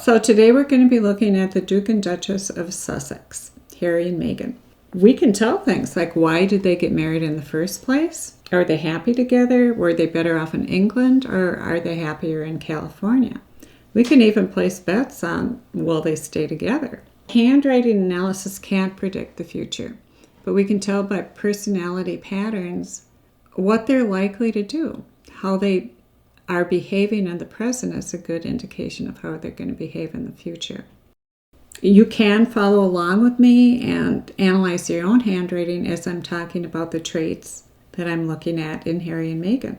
So today we're going to be looking at the Duke and Duchess of Sussex, Harry and Meghan. We can tell things like, why did they get married in the first place? Are they happy together? Were they better off in England, or are they happier in California? We can even place bets on, will they stay together? Handwriting analysis can't predict the future, but we can tell by personality patterns what they're likely to do. How they are behaving in the present is a good indication of how they're going to behave in the future. You can follow along with me and analyze your own handwriting as I'm talking about the traits that I'm looking at in Harry and Meghan.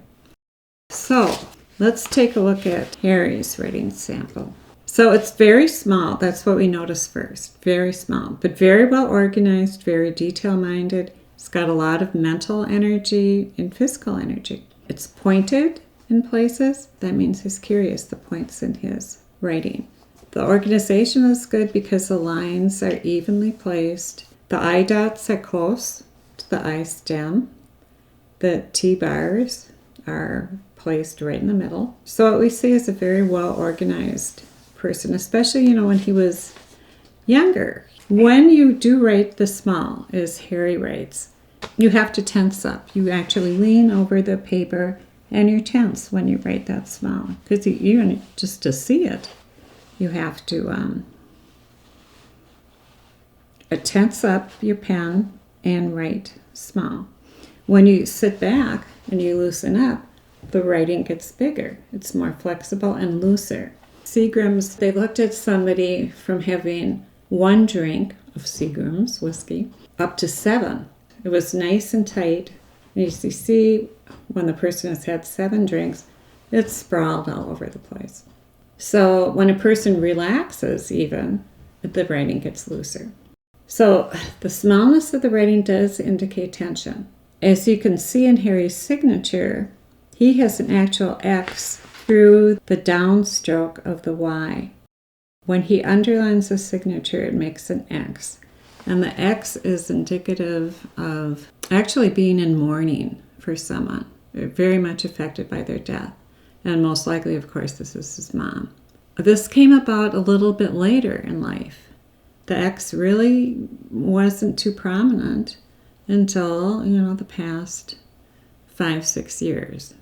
So let's take a look at Harry's writing sample. So it's very small. That's what we notice first. Very small, but very well organized, very detail-minded. It's got a lot of mental energy and physical energy. It's pointed in places. That means he's curious, the points in his writing. The organization is good because the lines are evenly placed. The I dots are close to the I stem. The T bars are placed right in the middle. So what we see is a very well organized person, especially, when he was younger. When you do write the small, as Harry writes, you have to tense up. You actually lean over the paper and you're tense when you write that small, because you just to see it, you have to tense up your pen and write small. When you sit back and you loosen up, the writing gets bigger. It's more flexible and looser. Seagram's, they looked at somebody from having 1 drink of Seagram's whiskey up to 7. It was nice and tight. And you see when the person has had 7 drinks, it's sprawled all over the place. So when a person relaxes even, the writing gets looser. So the smallness of the writing does indicate tension. As you can see in Harry's signature, he has an actual X through the downstroke of the Y. When he underlines the signature, it makes an X. And the X is indicative of actually being in mourning for someone. They're very much affected by their death. And most likely, of course, this is his mom. This came about a little bit later in life. The X really wasn't too prominent until, the past 5-6 years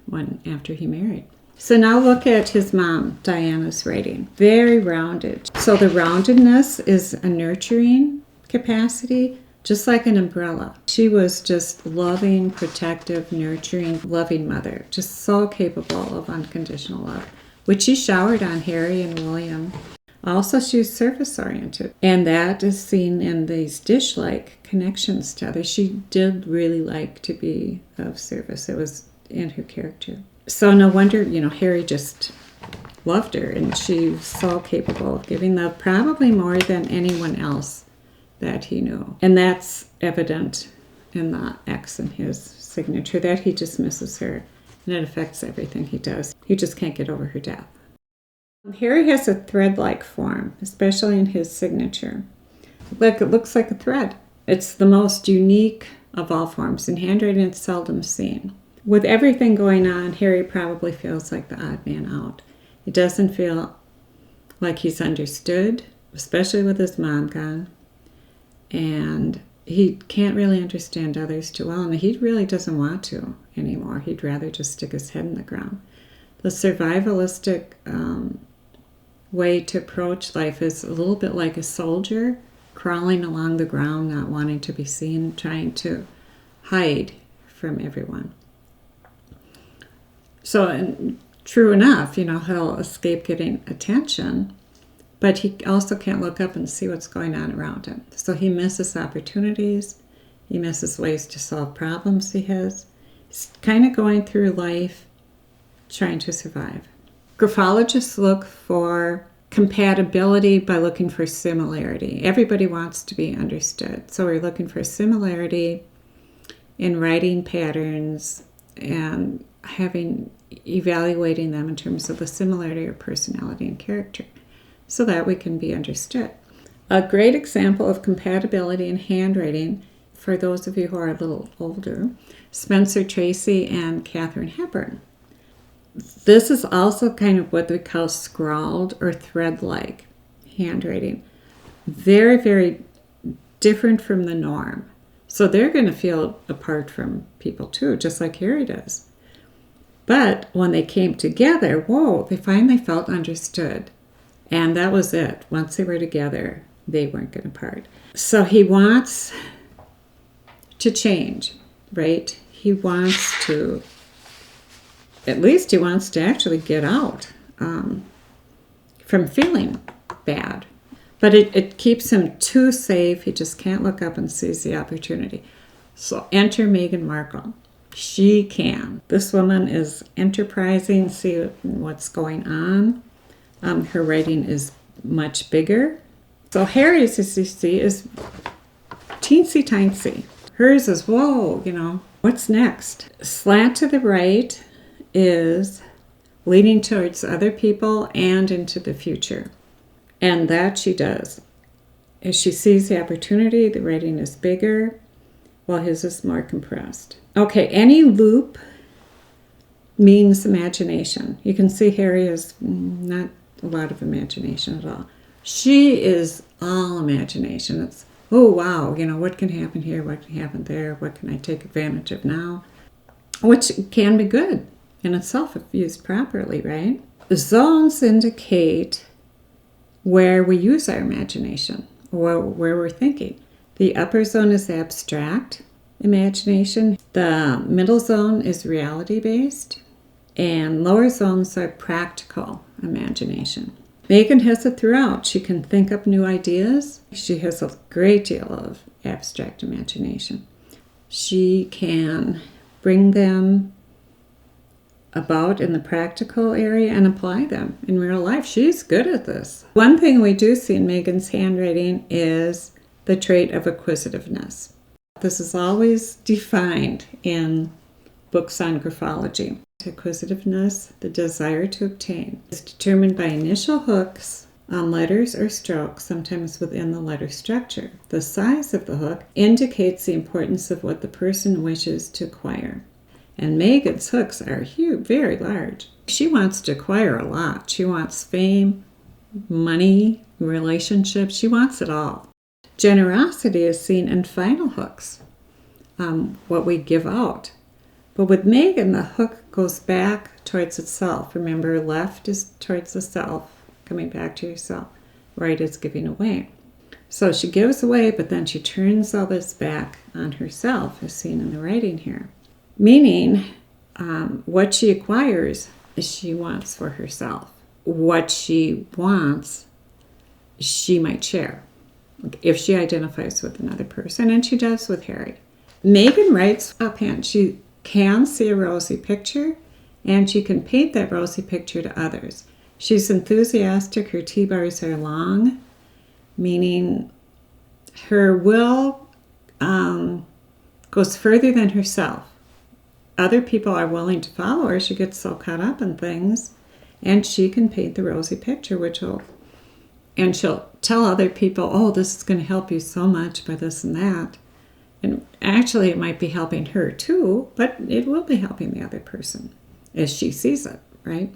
after he married. So now look at his mom, Diana's writing. Very rounded. So the roundedness is a nurturing capacity, just like an umbrella. She was just loving, protective, nurturing, loving mother. Just so capable of unconditional love, which she showered on Harry and William. Also, she was service-oriented, and that is seen in these dish-like connections to others. She did really like to be of service. It was in her character. So no wonder, Harry just loved her, and she was so capable of giving love, probably more than anyone else that he knew. And that's evident in the X in his signature, that he just misses her, and it affects everything he does. He just can't get over her death. Harry has a thread-like form, especially in his signature. Look, it looks like a thread. It's the most unique of all forms. In handwriting, it's seldom seen. With everything going on, Harry probably feels like the odd man out. He doesn't feel like he's understood, especially with his mom gone. And he can't really understand others too well, and he really doesn't want to anymore. He'd rather just stick his head in the ground. The survivalistic way to approach life is a little bit like a soldier crawling along the ground, not wanting to be seen, trying to hide from everyone. So, and true enough, he'll escape getting attention, but he also can't look up and see what's going on around him. So he misses opportunities. He misses ways to solve problems he has. He's kind of going through life trying to survive. Graphologists look for compatibility by looking for similarity. Everybody wants to be understood. So we're looking for similarity in writing patterns and evaluating them in terms of the similarity of personality and character so that we can be understood. A great example of compatibility in handwriting, for those of you who are a little older, Spencer Tracy and Katharine Hepburn. This is also kind of what we call scrawled or thread-like. handwriting. Very, very different from the norm. So they're going to feel apart from people too, just like Harry does. But when they came together, whoa, they finally felt understood. And that was it. Once they were together, they weren't going to part. So he wants to change, right? He wants to, at least he wants to actually get out from feeling bad. But it keeps him too safe. He just can't look up and seize the opportunity. So enter Meghan Markle. She can. This woman is enterprising, see what's going on. Her writing is much bigger. So Harry's, as you see, is teensy-tiny. Hers is, whoa, what's next? Slant to the right is leaning towards other people and into the future. And that she does. As she sees the opportunity, the writing is bigger, while his is more compressed. Okay, any loop means imagination. You can see Harry has not a lot of imagination at all. She is all imagination. It's, oh, wow, what can happen here? What can happen there? What can I take advantage of now? Which can be good in itself if used properly, right? The zones indicate where we use our imagination, or where we're thinking. The upper zone is abstract imagination. The middle zone is reality-based. And lower zones are practical imagination. Meghan has it throughout. She can think up new ideas. She has a great deal of abstract imagination. She can bring them about in the practical area and apply them in real life. She's good at this. One thing we do see in Meghan's handwriting is the trait of acquisitiveness. This is always defined in books on graphology. Acquisitiveness, the desire to obtain, is determined by initial hooks on letters or strokes, sometimes within the letter structure. The size of the hook indicates the importance of what the person wishes to acquire. And Meghan's hooks are huge, very large. She wants to acquire a lot. She wants fame, money, relationships. She wants it all. Generosity is seen in final hooks, what we give out. But with Meghan, the hook goes back towards itself. Remember, left is towards the self, coming back to yourself. Right is giving away. So she gives away, but then she turns all this back on herself, as seen in the writing here. Meaning, what she acquires, she wants for herself. What she wants, she might share, if she identifies with another person, and she does with Harry. Meghan writes uphand. She can see a rosy picture, and she can paint that rosy picture to others. She's enthusiastic. Her T-bars are long, meaning her will goes further than herself. Other people are willing to follow her. She gets so caught up in things, and she can paint the rosy picture, and she'll tell other people, oh, this is going to help you so much by this and that. And actually, it might be helping her too, but it will be helping the other person as she sees it, right?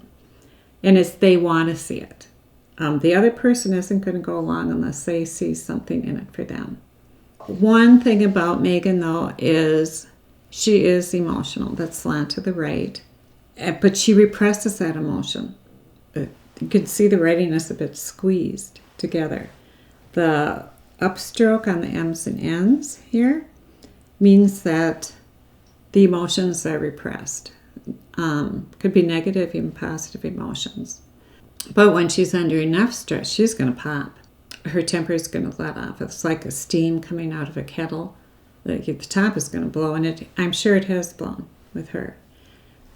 And as they want to see it. The other person isn't going to go along unless they see something in it for them. One thing about Meghan, though, is she is emotional. That's slant to the right. But she represses that emotion. You can see the writing is a bit squeezed together. The upstroke on the M's and N's here means that the emotions are repressed. Could be negative, even positive emotions. But when she's under enough stress, she's going to pop. Her temper is going to let off. It's like a steam coming out of a kettle. The top is going to blow, and I'm sure it has blown with her.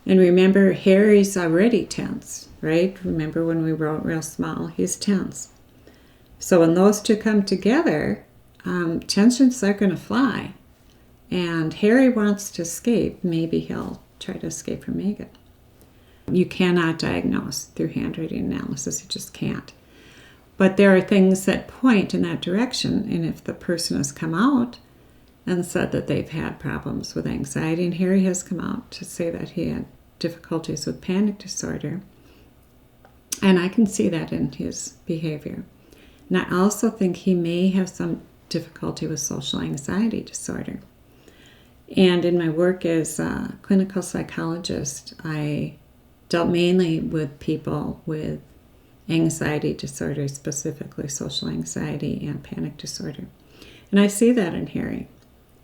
And remember, Harry's already tense, right? Remember when we wrote real small, he's tense. So when those two come together, tensions are going to fly. And Harry wants to escape. Maybe he'll try to escape from Meghan. You cannot diagnose through handwriting analysis. You just can't. But there are things that point in that direction. And if the person has come out and said that they've had problems with anxiety, and Harry has come out to say that he had difficulties with panic disorder, and I can see that in his behavior. And I also think he may have some difficulty with social anxiety disorder. And in my work as a clinical psychologist, I dealt mainly with people with anxiety disorder, specifically social anxiety and panic disorder. And I see that in Harry.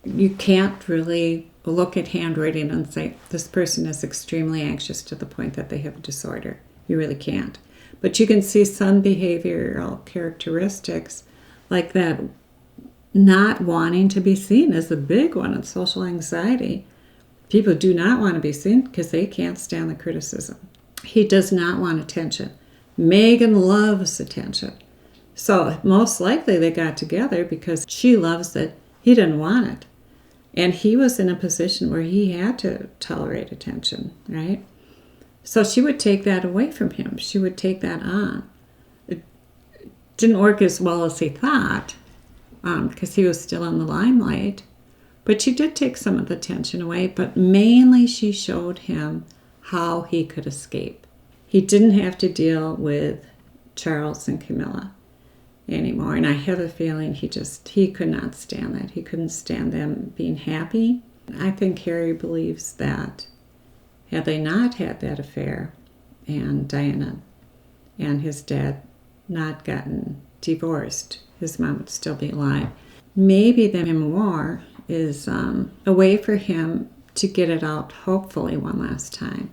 You can't really look at handwriting and say, this person is extremely anxious to the point that they have a disorder. You really can't. But you can see some behavioral characteristics like that not wanting to be seen is a big one in social anxiety. People do not want to be seen because they can't stand the criticism. He does not want attention. Meghan loves attention. So most likely they got together because she loves it. He didn't want it. And he was in a position where he had to tolerate attention, right? So she would take that away from him. She would take that on. It didn't work as well as he thought because he was still in the limelight. But she did take some of the tension away, but mainly she showed him how he could escape. He didn't have to deal with Charles and Camilla anymore. And I have a feeling he could not stand that. He couldn't stand them being happy. I think Harry believes that had they not had that affair and Diana and his dad not gotten divorced, his mom would still be alive. Maybe the memoir is a way for him to get it out, hopefully one last time,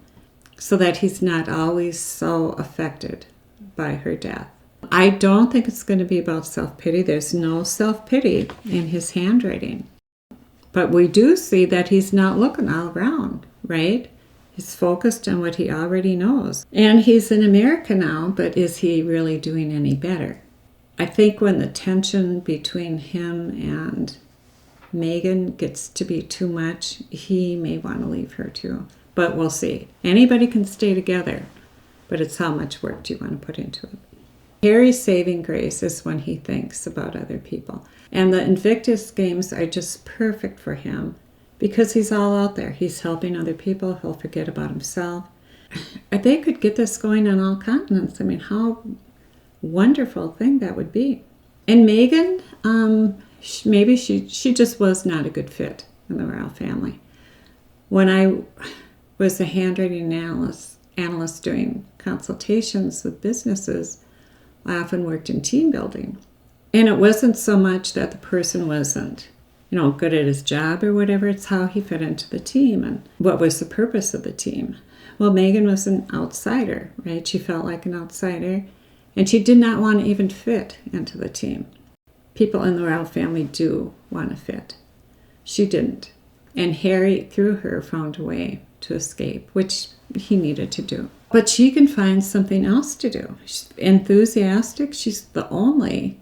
so that he's not always so affected by her death. I don't think it's going to be about self-pity. There's no self-pity in his handwriting. But we do see that he's not looking all around, right? He's focused on what he already knows. And he's in America now, but is he really doing any better? I think when the tension between him and Meghan gets to be too much, he may want to leave her too. But we'll see. Anybody can stay together, but it's how much work do you want to put into it. Harry's saving grace is when he thinks about other people. And the Invictus games are just perfect for him because he's all out there. He's helping other people. He'll forget about himself. They could get this going on all continents. I mean, how wonderful thing that would be. And Meghan, maybe she just was not a good fit in the royal family. When I was a handwriting analyst doing consultations with businesses, I often worked in team building. And it wasn't so much that the person wasn't, good at his job or whatever. It's how he fit into the team and what was the purpose of the team. Well, Meghan was an outsider, right? She felt like an outsider. And she did not want to even fit into the team. People in the royal family do want to fit. She didn't. And Harry, through her, found a way to escape, which he needed to do. But she can find something else to do. She's enthusiastic. She's the only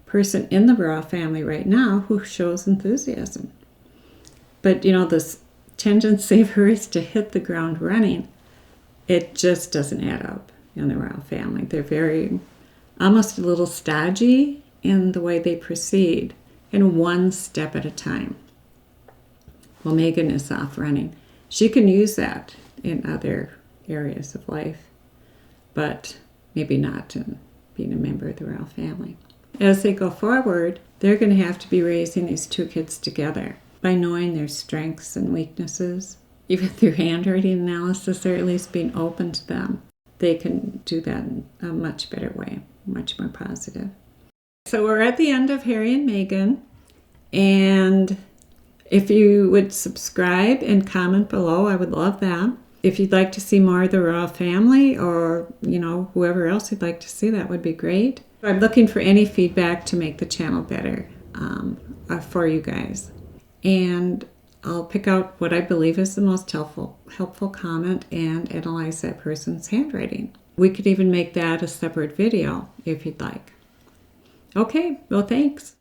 person in the royal family right now who shows enthusiasm. But, this tendency of hers to hit the ground running, it just doesn't add up in the royal family. They're very, almost a little stodgy in the way they proceed, and one step at a time. Well, Meghan is off running. She can use that in other areas of life, but maybe not in being a member of the royal family. As they go forward, they're going to have to be raising these two kids together by knowing their strengths and weaknesses. Even through handwriting analysis, or at least being open to them, they can do that in a much better way, much more positive. So we're at the end of Harry and Meghan, and if you would subscribe and comment below, I would love that. If you'd like to see more of the royal family or, whoever else you'd like to see, that would be great. I'm looking for any feedback to make the channel better for you guys. And I'll pick out what I believe is the most helpful comment and analyze that person's handwriting. We could even make that a separate video if you'd like. Okay, well, thanks.